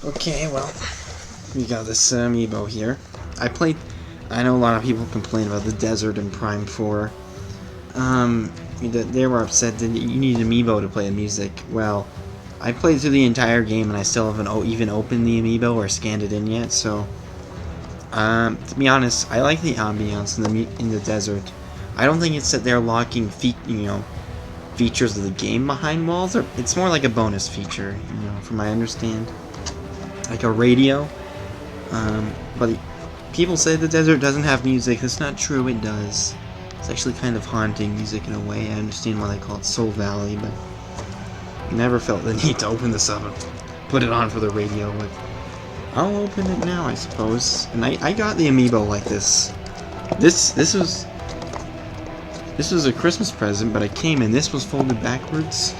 Okay, well, we got this Amiibo here. I know a lot of people complain about the desert in Prime 4. They were upset that you need Amiibo to play the music. Well, I played through the entire game and I still haven't even opened the Amiibo or scanned it in yet, so... to be honest, I like the ambiance in the desert. I don't think it's that they're locking features of the game behind walls, or it's more like a bonus feature, from what I understand. Like a radio. But people say the desert doesn't have music. That's not true, it does. It's actually kind of haunting music in a way. I understand why they call it Soul Valley, but I never felt the need to open this up and put it on for the radio. But I'll open it now, I suppose. And I got the Amiibo like this. This was a Christmas present, but it came and this was folded backwards.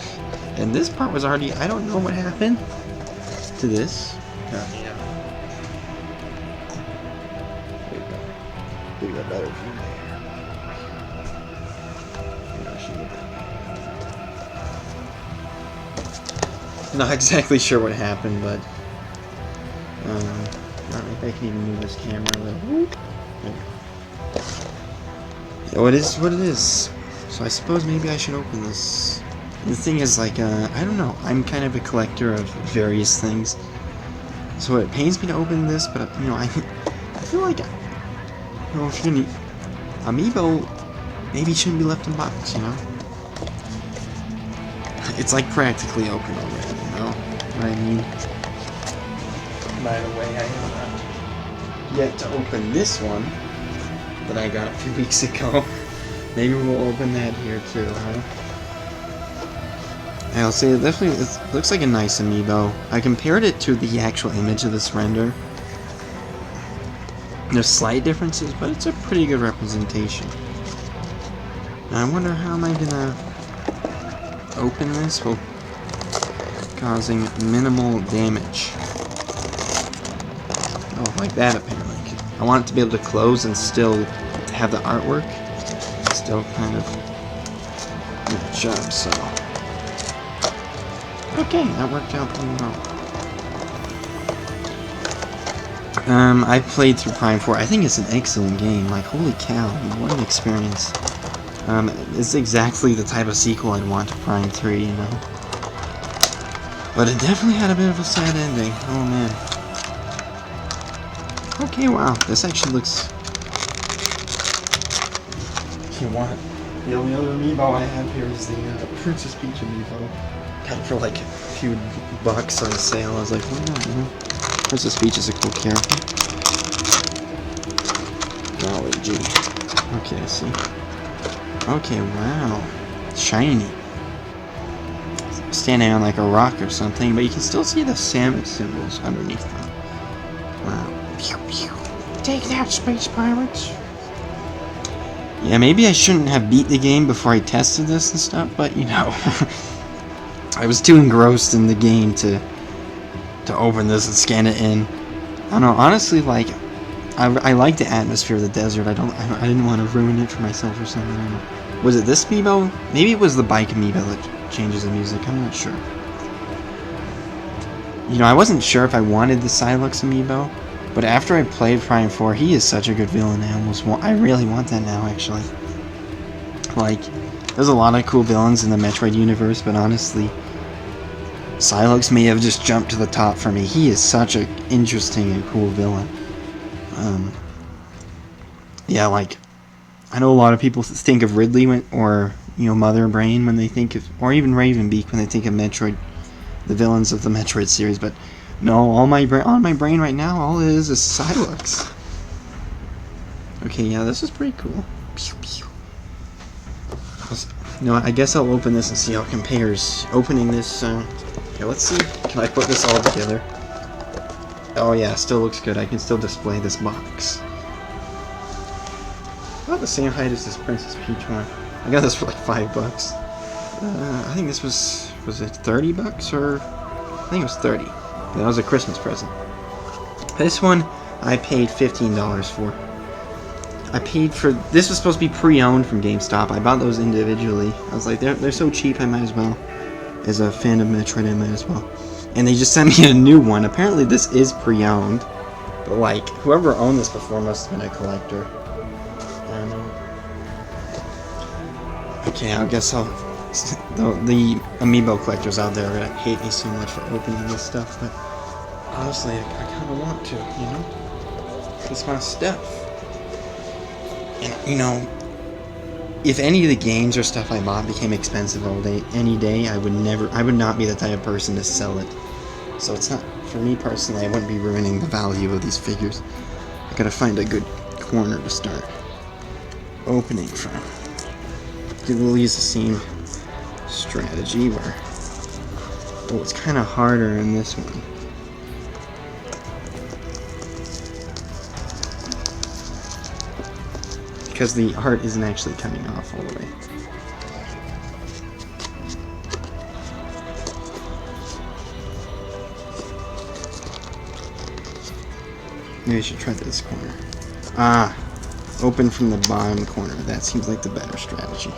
And this part was already... I don't know what happened to this. Do that better for you. Not exactly sure what happened, but I don't know if I can even move this camera a little. Oh, it is what it is. So I suppose maybe I should open this. The thing is, like, I don't know. I'm kind of a collector of various things, so it pains me to open this. But I feel like, if you're gonna Amiibo, maybe shouldn't be left in box. It's like practically open already. What I mean? By the way, I have yet to open this one that I got a few weeks ago. Maybe we'll open that here too, huh? I'll say it definitely looks like a nice Amiibo. I compared it to the actual image of this render. There's slight differences, but it's a pretty good representation. Now, I wonder how am I gonna open this while causing minimal damage. Oh, like that apparently. I want it to be able to close and still have the artwork. Still kind of match up, so... Okay, that worked out pretty well. I played through Prime 4. I think it's an excellent game. Like, holy cow, what an experience. It's exactly the type of sequel I'd want to Prime 3, But it definitely had a bit of a sad ending. Oh, man. Okay, wow. This actually looks... You want... The only other Amiibo I have here is the Princess Peach Amiibo. Got it for like a few bucks on sale. I was like, why not, Princess Peach is a cool character. Golly gee. Okay, I see. Okay, wow. Shiny. Standing on like a rock or something, but you can still see the Samus symbols underneath them. Wow. Pew, pew. Take that, space pirates. Yeah, maybe I shouldn't have beat the game before I tested this and stuff, but I was too engrossed in the game to open this and scan it in. I don't know, honestly, like, I like the atmosphere of the desert. I didn't want to ruin it for myself or something. I don't know. Was it this Amiibo? Maybe it was the bike Amiibo that changes the music. I'm not sure. I wasn't sure if I wanted the Psylux Amiibo, but after I played Prime 4, he is such a good villain. I really want that now, actually. Like, there's a lot of cool villains in the Metroid universe, but honestly, Psylux may have just jumped to the top for me. He is such an interesting and cool villain. Yeah, like, I know a lot of people think of Ridley or Mother Brain when they think of, or even Ravenbeak when they think of Metroid, the villains of the Metroid series. But no, on my brain right now, all it is Psylux. Okay, yeah, this is pretty cool. Pew, pew. I guess I'll open this and see how it compares. Opening this. Okay, let's see. Can I put this all together? Oh yeah, still looks good. I can still display this box. About the same height as this Princess Peach one. I got this for like $5. I think this was it $30 or I think it was 30. That was a Christmas present. This one I paid $15 for. I paid for this was supposed to be pre-owned from GameStop. I bought those individually. I was like, they're so cheap, I might as well. As a fan of Metroid, I might as well. and they just sent me a new one. Apparently this is pre-owned, but like whoever owned this before must have been a collector. I don't know. Okay, I guess the Amiibo collectors out there are gonna hate me so much for opening this stuff, but honestly, I kind of want to, you know? It's my stuff. And, you know, if any of the games or stuff I bought became expensive any day, I would not be the type of person to sell it. So it's not, for me personally, I wouldn't be ruining the value of these figures. I gotta find a good corner to start opening from. We'll use the same strategy where, oh, it's kind of harder in this one. Because the heart isn't actually coming off all the way. Maybe I should try this corner. Ah! Open from the bottom corner. That seems like the better strategy.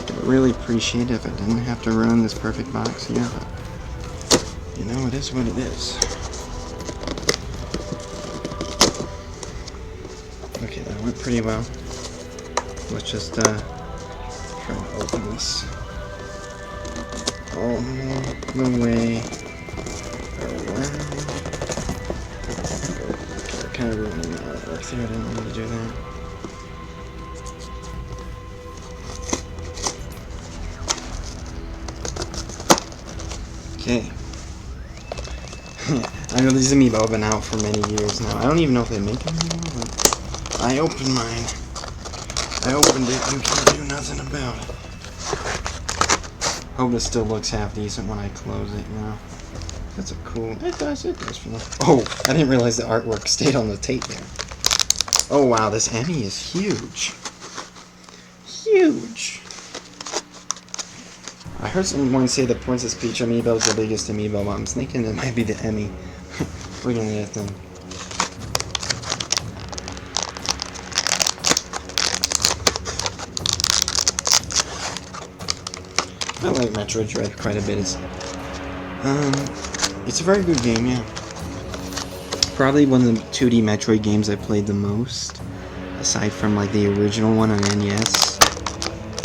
I would really appreciate it if I didn't have to run this perfect box here, but you know, it is what it is. Okay, that went pretty well. Let's just try to open this all the way around. Okay, kind of ruining the artwork there. I didn't want to do that. Okay. I know these Amiibo have been out for many years now. I don't even know if they make them anymore, but I opened mine. I opened it and can't do nothing about it. Hope it still looks half decent when I close it, you know. That's a cool... It does feel... Oh, I didn't realize the artwork stayed on the tape there. Oh wow, this Emmy is huge. Huge! I heard someone say the Princess Peach Amiibo is the biggest Amiibo, but I'm thinking it might be the Emmy. Look at that thing. I like Metroid Dread quite a bit. It's a very good game, yeah. Probably one of the 2D Metroid games I played the most, aside from like the original one on NES.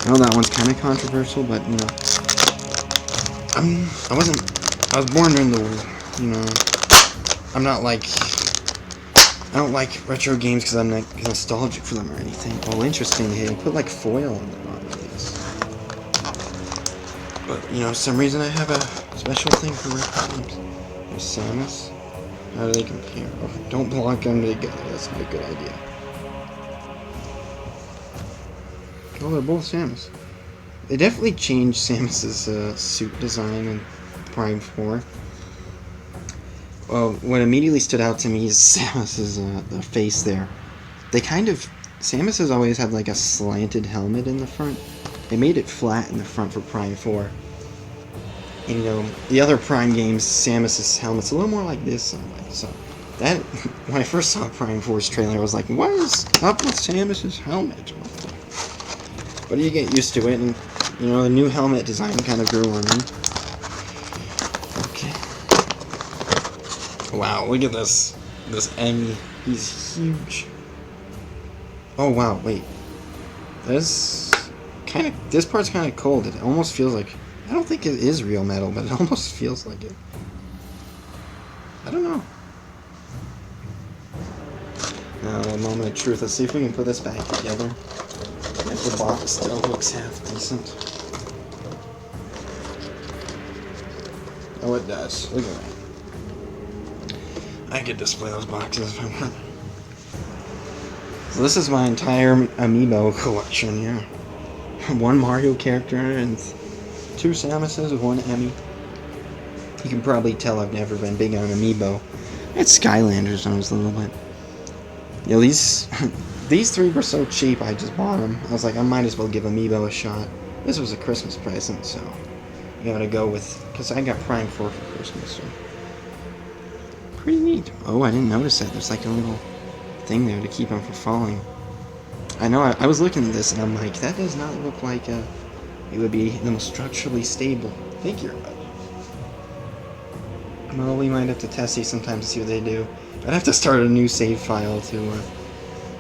I know that one's kind of controversial, but you know, I was born during the, you know, I'm not like, I don't like retro games because I'm not nostalgic for them or anything. Oh, interesting, they put like foil on the bottom of these. But, you know, for some reason I have a special thing for retro games. There's Samus. How do they compare? Okay, don't block them together, that's not a good idea. Oh, they're both Samus. They definitely changed Samus's suit design in Prime 4. Well, what immediately stood out to me is Samus's the face there. They kind of... Samus has always had like a slanted helmet in the front. They made it flat in the front for Prime 4. And you know, the other Prime games, Samus's helmet's a little more like this someway. So, that... When I first saw Prime 4's trailer, I was like, what is up with Samus's helmet? But you get used to it, and you know, the new helmet design kind of grew on me. Okay. Wow, look at this. This Emmy. He's huge. Oh wow, wait. This part's kind of cold. It almost feels like... I don't think it is real metal, but it almost feels like it. I don't know. Now, a moment of truth. Let's see if we can put this back together. If the box still looks half decent. Oh, it does. Look at that. I could display those boxes if I want. So this is my entire Amiibo collection, yeah. One Mario character and 2 Samuses, 1 Emmy. You can probably tell I've never been big on Amiibo. I had Skylanders when I was little, but... You know, these 3 were so cheap, I just bought them. I was like, I might as well give Amiibo a shot. This was a Christmas present, so... You gotta go with... Because I got Prime 4 for Christmas, so... Pretty neat. Oh, I didn't notice that. There's like a little thing there to keep them from falling. I know, I was looking at this and I'm like, that does not look like it would be the most structurally stable figure. Well, we might have to test these sometime to see what they do. I'd have to start a new save file to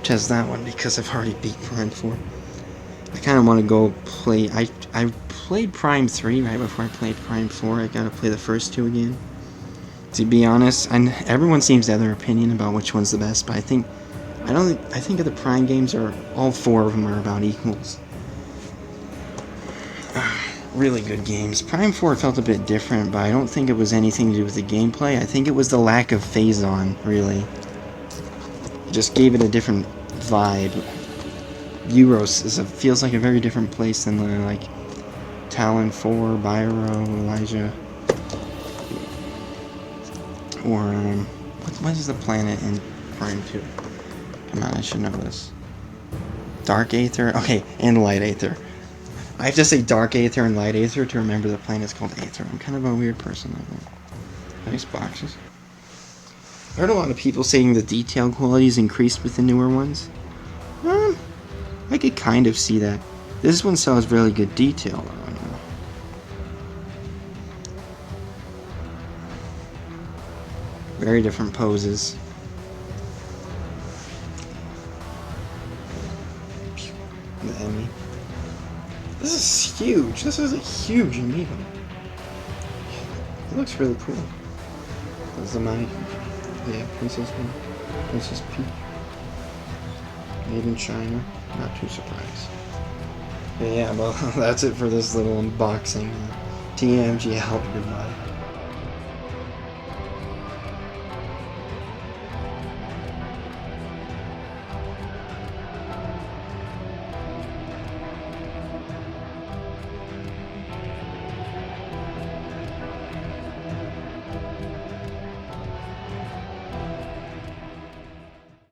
test that one because I've already beat Prime 4. I kind of want to go play... I played Prime 3 right before I played Prime 4. I gotta play the first two again. To be honest, everyone seems to have their opinion about which one's the best, but I think of the Prime games are all four of them are about equals. Really good games. Prime 4 felt a bit different, but I don't think it was anything to do with the gameplay. I think it was the lack of phase-on, really. It just gave it a different vibe. Euros feels like a very different place than like Talon 4, Byro, Elijah, or what is the planet in Prime 2? Come on, I should know this. Dark Aether? Okay, and Light Aether. I have to say Dark Aether and Light Aether to remember the planet's called Aether. I'm kind of a weird person like that. Nice boxes. I heard a lot of people saying the detail quality's increased with the newer ones. I could kind of see that. This one still has really good detail though. Very different poses. The Emmy. This is huge. This is a huge Amiibo. It looks really cool. This is my Princess Peach. Made in China. Not too surprised. But yeah, well, that's it for this little unboxing. TMG out. Goodbye.